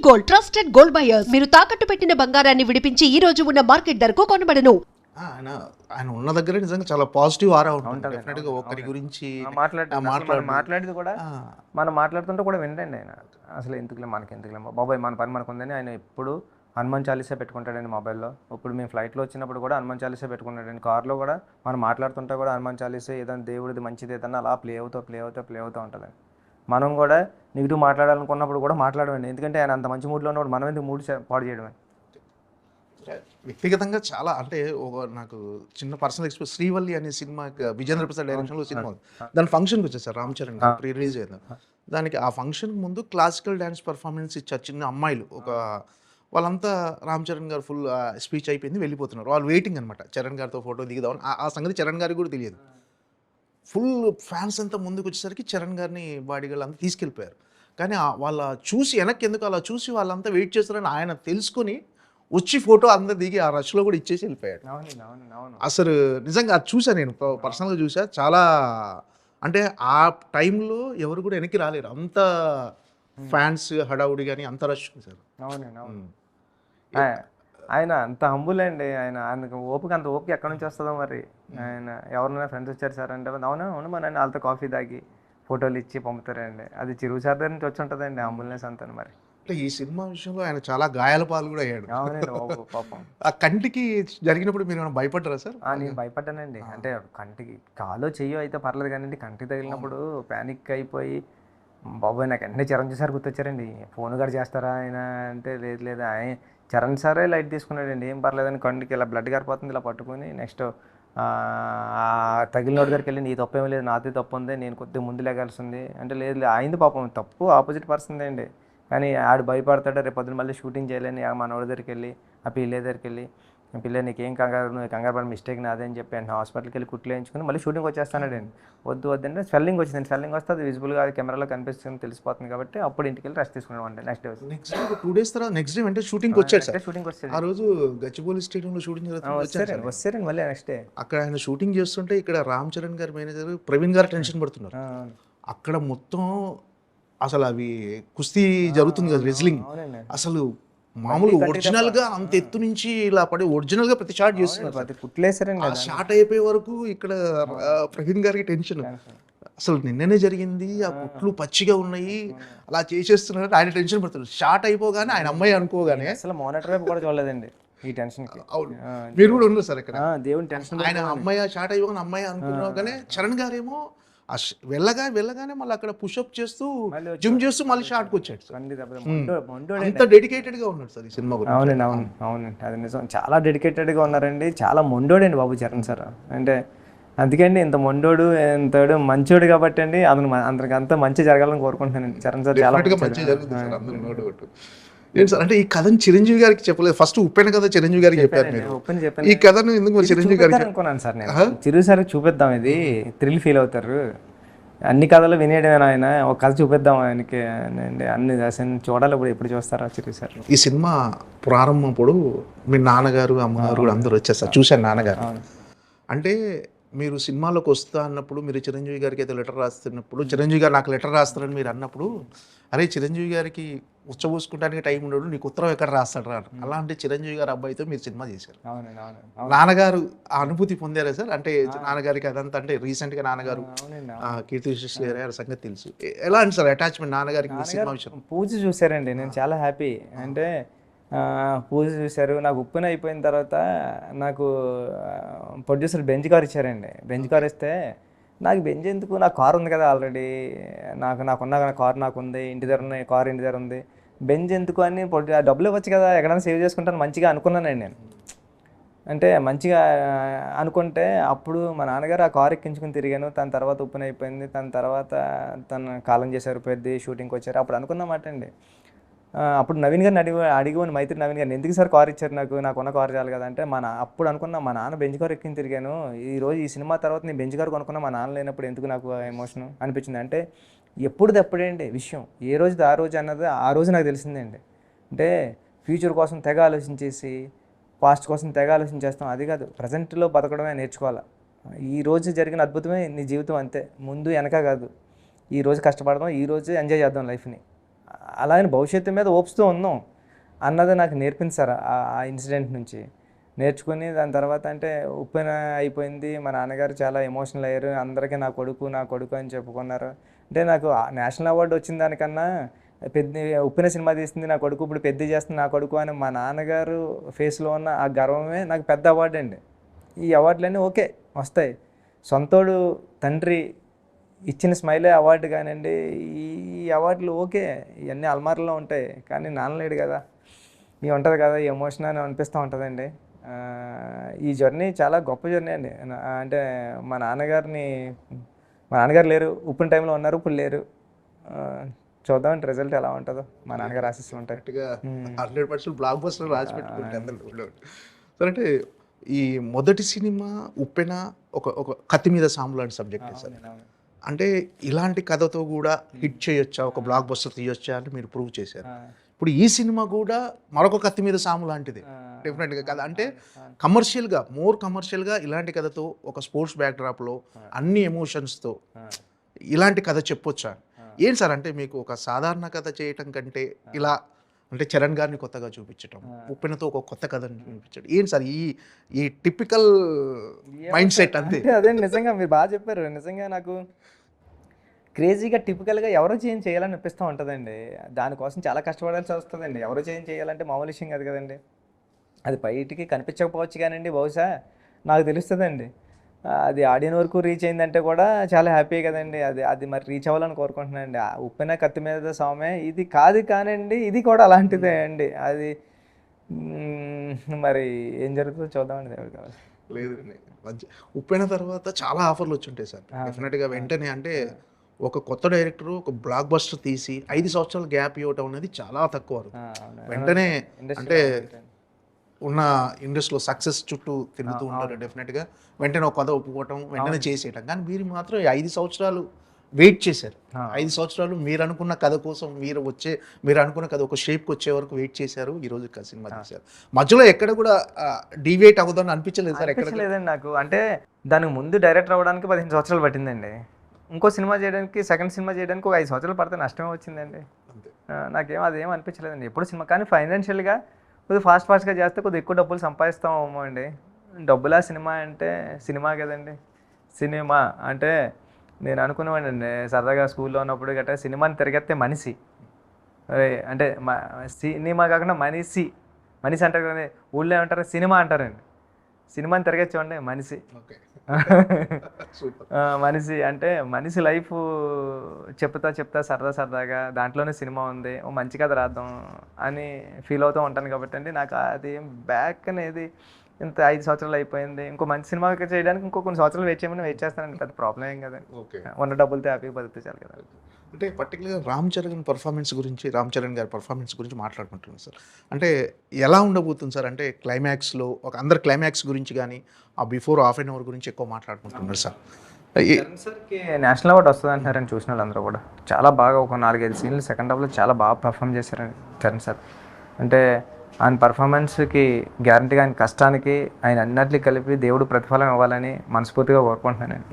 Gold trusted gold buyers. మీరు తాకట్టు పెట్టిన బంగారాన్ని విడిపించి ఈ రోజు ఉన్న మార్కెట్ ధరకు కొనబడను. ఆయన ఆయన ఉన్న దగ్గర నిజంగా చాలా పాజిటివ్ ఆరా ఉంటుంది. డెఫినెట్గా ఒకరి గురించి మాట్లాడేది కూడా మనం మాట్లాడుతుంటే కూడా వినండి ఆయన. అసలు ఎందుకులే మనకి ఎందుకులే బాబాయ్ మన పని మనకు ఉందని ఆయన ఎప్పుడు హనుమాన్ చాలీసా పెట్టుకుంటాడండి మొబైల్లో. ఇప్పుడు మేము ఫ్లైట్లో వచ్చినప్పుడు కూడా హనుమాన్ చాలీసా పెట్టుకుంటాడండి. కార్లో కూడా మనం మాట్లాడుతుంటే కూడా హనుమాన్ చాలీసా ఏదైనా దేవుడిది మంచిది ఏదన్నా అలా ప్లే అవుతూ ఉంటుందండి. మనం కూడా నెగిటివ్ మాట్లాడాలనుకున్నప్పుడు కూడా మాట్లాడమండి. ఎందుకంటే ఆయన అంత మంచి మూడ్లో ఉన్నప్పుడు మనం ఎందుకు మూడ్ పాడు చేయడమే. వ్యక్తిగతంగా చాలా అంటే నాకు చిన్న పర్సనల్ ఎక్స్పీరియన్స్. శ్రీవల్లి అనే సినిమా విజేంద్ర ప్రసాద్ డైరెక్షన్లో సినిమా దాని ఫంక్షన్కి వచ్చేసారు రామ్ చరణ్ ప్రీ రిలీజ్ అయింది. దానికి ఆ ఫంక్షన్కి ముందు క్లాసికల్ డ్యాన్స్ పర్ఫార్మెన్స్ ఇచ్చారు చిన్న అమ్మాయిలు. వాళ్ళంతా రామ్ చరణ్ గారు ఫుల్ స్పీచ్ అయిపోయింది వెళ్ళిపోతున్నారు. వాళ్ళు వెయిటింగ్ అనమాట చరణ్ గారితో ఫోటో దిగుదామని. ఆ సంగతి చరణ్ గారికి కూడా తెలియదు. ఫుల్ ఫ్యాన్స్ అంతా ముందుకు వచ్చేసరికి చరణ్ గారిని బాడీగార్డ్ అంతా తీసుకెళ్ళిపోయారు. కానీ వాళ్ళ చూసి వెనక్కి ఎందుకు అలా చూసి వాళ్ళంతా వెయిట్ చేస్తారని ఆయన తెలుసుకొని వచ్చి ఫోటో అందరు దిగి ఆ రష్లో కూడా ఇచ్చేసి వెళ్ళిపోయాడు. అసలు నిజంగా అది చూసా, నేను పర్సనల్గా చూసా. చాలా అంటే ఆ టైంలో ఎవరు కూడా వెనక్కి రాలేరు, అంత ఫ్యాన్స్ హడావుడి కానీ అంత రష్ చూసారు. ఆయన అంత హంబుల్ అండి. ఆయనకు అంత ఓపిక ఎక్కడి నుంచి వస్తుందో మరి. ఆయన ఎవరైనా ఫ్రెండ్స్ వచ్చారు సార్ అంటే అవును మన వాళ్ళతో కాఫీ తాగి ఫోటోలు ఇచ్చి పంపుతారండి. అది చిరు సార్ దగ్గర నుంచి వచ్చి ఉంటుందండి హంబుల్నెస్ అంతా మరి. అంటే ఈ సినిమా విషయంలో ఆయన చాలా గాయాల పాలు కూడా అయ్యాడు. పాపం ఆ కంటికి జరిగినప్పుడు మీరు ఏమైనా భయపడ్డారా సార్? నేను భయపడ్డానండి. అంటే కంటికి కాలో చెయ్యో అయితే పర్లేదు కానీ కంటికి తగిలినప్పుడు ప్యానిక్ అయిపోయి బాబోయ్ నాకు వెంటనే చరణ్ సార్ గుర్తొచ్చారండి. ఫోన్ కూడా చేస్తారా ఆయన అంటే లేదు ఆయన చరణ్ సారే లైట్ తీసుకున్నాడండి. ఏం పర్లేదని కంటికి ఇలా బ్లడ్ గారిపోతుంది ఇలా పట్టుకొని నెక్స్ట్ తగిలినోడి దగ్గరికి వెళ్ళి నీ తప్పేమీ లేదు నాది తప్పు ఉంది నేను కొద్దిగా ముందు లేగాల్సింది అంటే లేదు అయింది పాపం తప్పు ఆపోజిట్ పర్సన్ అండి. కానీ ఆడు భయపడతాడు రేపు పొద్దున మళ్ళీ షూటింగ్ చేయాలని మనోడి దగ్గరికి వెళ్ళి ఆ పిల్ల దగ్గరికి వెళ్ళి పిల్ల నీకేం కంగారు పడి మిస్టేక్ నాదే అని చెప్పి అంటే హాస్పిటల్కి వెళ్ళి కుట్లు వేయించుకుని మళ్ళీ షూటింగ్ వచ్చేస్తానండి. వద్దంటే స్వెల్లింగ్ వచ్చింది. స్వెల్లింగ్ వస్తే అది విజిబుల్గా కెమెరాలో కనిపిస్తుంది తెలిసిపోతుంది కాబట్టి అప్పుడు ఇంటికి వెళ్ళి రెస్ట్ తీసుకున్నాం అంటే నెక్స్ట్ డే 2 days తర్వాత నెక్స్ట్ డే అంటే షూటింగ్ వచ్చాడు. షూటింగ్ వచ్చాడు ఆ రోజు గచ్చిబౌలి స్టేడియంలో షూటింగ్ వచ్చారండి మళ్ళీ నెక్స్ట్ డే. అక్కడ ఆయన షూటింగ్ చేస్తుంటే ఇక్కడ రామ్ చరణ్ గారి మేనేజర్ ప్రవీణ్ గారు టెన్షన్ పడుతున్నారు. అక్కడ మొత్తం అసలు అవి కుస్తీ జరుగుతుంది కదా రెజ్లింగ్, అసలు మామూలు ఒరిజినల్ గా అంత ఎత్తు నుంచి ఇలా పడి ఒరిజినల్ గా ప్రతి షాట్ చేస్తున్నారు. షాట్ అయిపోయే వరకు ఇక్కడ ప్రవీణ్ గారికి టెన్షన్. అసలు నిన్ననే జరిగింది, ఆ కుట్లు పచ్చిగా ఉన్నాయి అలా చేసేస్తున్నారు, ఆయన టెన్షన్ పడుతున్నారు. షాట్ అయిపోగానే ఆయన అమ్మాయి అనుకోగానే అసలు మానిటర్ వైపు కూడా చూడలేదండి ఈ టెన్షన్ కి. మీరు కూడా ఉన్నారు సార్ ఇక్కడ. దేవుని టెన్షన్ ఆయన అమ్మాయి షాట్ అయిపోగానే అమ్మాయి అనుకున్నాగానే చరణ్ గారేమో వెళ్ళగానే మళ్ళీ అక్కడ పుషప్ చేస్తూ జిమ్ చేస్తూ మళ్ళీ షాట్కి వచ్చాడు. అంత డెడికేటెడ్ గా ఉన్నాడు సార్ ఈ సినిమా. అవునండి అది నిజం. చాలా డెడికేటెడ్ గా ఉన్నారండి. చాలా మొండోడండి బాబు చరణ్ సార్. అంటే అందుకండి ఇంత మొండోడు ఎంతడు మంచోడు కాబట్టి అండి అందరికి అంతా మంచి జరగాలని కోరుకుంటున్నానండి. చరణ్ సార్ చాలా మంచి జరుగుతుంది. ఏంటి సార్ అంటే ఈ కథను చిరంజీవి గారికి చెప్పలేదు, ఫస్ట్ ఉప్పెన కథ చిరంజీవి గారికి చెప్పారు మీరు. ఈ కథను ఎందుకు చిరంజీవి గారికి అనుకున్నాను సార్ నేను. చిరు సార్ చూపిద్దాం, ఇది థ్రిల్ ఫీల్ అవుతారు, అన్ని కథలు వినేయడమే ఆయన ఒక కథ చూపిద్దాం ఆయనకి అన్ని చూడాలి. ఎప్పుడు చూస్తారా చిరు సార్? ఈ సినిమా ప్రారంభప్పుడు మీ నాన్నగారు అమ్మగారు కూడా అందరూ వచ్చేస్తారు, చూశాను నాన్నగారు. అంటే మీరు సినిమాలోకి వస్తా అన్నప్పుడు మీరు చిరంజీవి గారికి అయితే లెటర్ రాస్తున్నప్పుడు చిరంజీవి గారు నాకు లెటర్ రాస్తారని మీరు అన్నప్పుడు అరే చిరంజీవి గారికి ఉచ్చబోసుకోవడానికి టైం ఉండడు, నీకు ఉత్తరం ఎక్కడ రాస్తాడు రా. అలాంటి చిరంజీవి గారి అబ్బాయితో మీరు సినిమా చేశారు. నాన్నగారు ఆ అనుభూతి పొందారా సార్? అంటే నాన్నగారికి అదంతా అంటే రీసెంట్గా నాన్నగారు కీర్తి విశేష సంగతి తెలుసు. ఎలా అండి సార్ అటాచ్మెంట్ నాన్నగారికి సినిమా విషయం? పూజ చూసారండి, నేను చాలా హ్యాపీ. అంటే పూజ చూశారు. నాకు ఉప్పున అయిపోయిన తర్వాత నాకు ప్రొడ్యూసర్ బెంచ్ కార్ ఇచ్చారండి. బెంచ్ కార్ ఇస్తే నాకు బెంచ్ ఎందుకు, నాకు కార్ ఉంది కదా ఆల్రెడీ, నాకున్న కార్ నాకు ఉంది, ఇంటి దగ్గర ఉన్న కార్ ఇంటి దగ్గర ఉంది, బెంచ్ ఎందుకు అని డబ్బులు ఇవ్వచ్చు కదా ఎక్కడైనా సేవ్ చేసుకుంటాను మంచిగా అనుకున్నానండి నేను. అంటే మంచిగా అనుకుంటే అప్పుడు మా నాన్నగారు ఆ కార్ ఎక్కించుకుని తిరిగాను. తన తర్వాత ఉప్పున అయిపోయింది, తన తర్వాత తను కాలం చేశారు, పెద్ద షూటింగ్కి వచ్చారు. అప్పుడు అనుకున్నమాట అండి. అప్పుడు నవీన్ గారిని అడిగిపోయి మైత్రి నవీన్ గారిని ఎందుకు సార్ కార్ ఇచ్చారు నాకున్న కార్ చాలు కదా అంటే అప్పుడు అనుకున్నా మా నాన్న బెంచ్ కార్ ఎక్కిని తిరిగాను, ఈరోజు ఈ సినిమా తర్వాత నేను బెంచ్ కార్ కొనుక్కున్నా, మా నాన్న లేనప్పుడు ఎందుకు నాకు ఎమోషన్ అనిపించింది. అంటే ఎప్పుడుది అప్పుడేంటి విషయం, ఏ రోజుది ఆ రోజు అన్నది ఆ రోజు నాకు తెలిసిందండి. అంటే ఫ్యూచర్ కోసం తెగ ఆలోచించేసి పాస్ట్ కోసం తెగ ఆలోచించేస్తాం, అది కాదు, ప్రజెంట్లో బతకడమే నేర్చుకోవాలి. ఈ రోజు జరిగిన అద్భుతమే నీ జీవితం, అంతే, ముందు వెనక కాదు. ఈ రోజు కష్టపడదాం, ఈ రోజు ఎంజాయ్ చేద్దాం లైఫ్ని, అలాగే భవిష్యత్తు మీద ఓపుస్తూ ఉన్నాం అన్నది నాకు నేర్పింది సార్ ఆ ఇన్సిడెంట్ నుంచి. నేర్చుకుని దాని తర్వాత అంటే ఉప్పెన అయిపోయింది, మా నాన్నగారు చాలా ఎమోషనల్ అయ్యారు, అందరికీ నా కొడుకు అని చెప్పుకున్నారు. అంటే నాకు నేషనల్ అవార్డు వచ్చిన దానికన్నా పెద్ద ఉప్పెన సినిమా తీస్తుంది నా కొడుకు, ఇప్పుడు పెద్ద చేస్తుంది నా కొడుకు అని మా నాన్నగారు ఫేస్లో ఉన్న ఆ గర్వమే నాకు పెద్ద అవార్డు అండి. ఈ అవార్డులన్నీ ఓకే వస్తాయి, సొంతోడు తండ్రి ఇచ్చిన స్మైలే అవార్డు కానివ్వండి, ఈ అవార్డులు ఓకే ఇవన్నీ అల్మార్లో ఉంటాయి, కానీ నాన్నలేడు కదా, ఇవి ఉంటుంది కదా, ఈ ఎమోషన్ అని అనిపిస్తూ ఉంటుందండి. ఈ జర్నీ చాలా గొప్ప జర్నీ అండి. అంటే మా నాన్నగారు లేరు, ఉప్పిన టైంలో ఉన్నారు, ఇప్పుడు లేరు. చూద్దామంటే రిజల్ట్ ఎలా ఉంటుందో, మా నాన్నగారు ఆశిస్తూ ఉంటారు. 100% బ్లాక్ బస్టర్ రాసి పెట్టుకుంటే సార్. అంటే ఈ మొదటి సినిమా ఉప్పెన ఒక కత్తి మీద సాము లాంటి సబ్జెక్ట్ సార్. అంటే ఇలాంటి కథతో కూడా హిట్ చేయొచ్చా, ఒక బ్లాక్ బస్టర్ తీయొచ్చా అంటే మీరు ప్రూవ్ చేశారు. ఇప్పుడు ఈ సినిమా కూడా మరొక కత్తి మీద సాము లాంటిది డెఫినెట్గా కదా. అంటే మోర్ కమర్షియల్గా ఇలాంటి కథతో ఒక స్పోర్ట్స్ బ్యాక్డ్రాప్లో అన్ని ఎమోషన్స్తో ఇలాంటి కథ చెప్పొచ్చా? ఏంటి సార్ అంటే మీకు ఒక సాధారణ కథ చేయటం కంటే ఇలా అంటే చరణ్ గారిని కొత్తగా చూపించటం, ఉప్పెనతో ఒక కొత్త కథని చూపించడం, ఏంటి సార్ ఈ టిపికల్ మైండ్ సెట్ అంతే? అదే నిజంగా మీరు బాగా చెప్పారు. నిజంగా నాకు క్రేజీగా టిపికల్గా ఎవరో చేయాలని అనిపిస్తూ ఉంటుందండి. దానికోసం చాలా కష్టపడాల్సి వస్తుందండి. ఎవరో చేయాలంటే మామూలు విషయం కాదు కదండి. అది బయటికి కనిపించకపోవచ్చు కానండి, బహుశా నాకు తెలుస్తుందండి. అది ఆడియన్ వరకు రీచ్ అయిందంటే కూడా చాలా హ్యాపీ కదండి. అది మరి రీచ్ అవ్వాలని కోరుకుంటున్నానండి. ఉప్పెన కత్తి మీద సామే ఇది కాదు కానండి, ఇది కూడా అలాంటిదే అండి. అది మరి ఏం జరుగుతుందో చూద్దామండి, దేవుడు కావాలి. లేదండి, ఉప్పెన తర్వాత చాలా ఆఫర్లు వచ్చి ఉంటాయి సార్ డెఫినెట్గా. వెంటనే అంటే ఒక కొత్త డైరెక్టర్ ఒక బ్లాక్ బస్టర్ తీసి 5 సంవత్సరాల గ్యాప్ ఇవ్వటం అనేది చాలా తక్కువ. వెంటనే అంటే ఉన్న ఇండస్ట్రీలో సక్సెస్ చుట్టూ తిరుగుతూ ఉంటారు డెఫినెట్గా. వెంటనే ఒక కథ ఒప్పుకోవటం, వెంటనే చేసేయటం. కానీ మీరు మాత్రం 5 సంవత్సరాలు వెయిట్ చేశారు. 5 సంవత్సరాలు మీరు అనుకున్న కథ కోసం మీరు అనుకున్న కథ ఒక షేప్కి వచ్చే వరకు వెయిట్ చేశారు. ఈరోజు సినిమా తీశారు. మధ్యలో ఎక్కడ కూడా డివేట్ అవ్వదని అనిపించలేదు సార్? ఎక్కడ లేదండి నాకు. అంటే దానికి ముందు డైరెక్టర్ అవ్వడానికి 15 సంవత్సరాలు పట్టిందండి. ఇంకో సినిమా చేయడానికి, సెకండ్ సినిమా చేయడానికి ఒక 5 సంవత్సరాలు పడితే నష్టమే వచ్చిందండి. అదేం అనిపించలేదండి ఎప్పుడు సినిమా. కానీ ఫైనాన్షియల్గా కొద్దిగా ఫాస్ట్గా చేస్తే కొద్దిగా ఎక్కువ డబ్బులు సంపాదిస్తామేమో అండి. డబ్బులా సినిమా అంటే సినిమా కదండి. సినిమా అంటే నేను అనుకునేవాడిని సరదాగా స్కూల్లో ఉన్నప్పుడు గట్రా, సినిమాని తిరిగేస్తే మనిషి అంటే సినిమా కాకుండా మనిషి అంటారు కదా, ఊళ్ళో ఏమంటారు సినిమా అంటారండి. సినిమాని తిరగచ్చేవండి మనిషి. మనిషి అంటే మనిషి లైఫ్ చెప్తా సరదాగా దాంట్లోనే సినిమా ఉంది, ఓ మంచి కథ రాద్దాం అని ఫీల్ అవుతూ ఉంటాను కాబట్టి అండి. నాకు అది బ్యాక్ అనేది ఇంత 5 సంవత్సరాలు అయిపోయింది, ఇంకో మంచి సినిమా చేయడానికి ఇంకో కొన్ని సంవత్సరాలు వెయిట్ చేస్తానండి. పెద్ద ప్రాబ్లం ఏం కదండి. ఉన్న డబ్బులతో హ్యాపీగా బతికితే చాలు కదా. అంటే పర్టికులర్గా రామ్ చరణ్ గారి పర్ఫార్మెన్స్ గురించి మాట్లాడుకుంటున్నాను సార్. అంటే ఎలా ఉండబోతుంది సార్? అంటే క్లైమాక్స్లో అందరు క్లైమాక్స్ గురించి కానీ ఆ బిఫోర్ హాఫ్ అన్ అవర్ గురించి ఎక్కువ మాట్లాడుకుంటున్నారు సార్. చరణ్ సార్కి నేషనల్ అవార్డు వస్తుంది అంటున్నారని చూసిన వాళ్ళందరూ కూడా చాలా బాగా ఒక 4-5 సీన్లు సెకండ్ హాఫ్లో చాలా బాగా పర్ఫామ్ చేశారండి చరణ్ సార్. అంటే ఆయన పర్ఫార్మెన్స్కి గ్యారంటీగా, ఆయన కష్టానికి, ఆయన అన్నిటికీ కలిపి దేవుడు ప్రతిఫలం ఇవ్వాలని మనస్ఫూర్తిగా కోరుకుంటున్నానండి.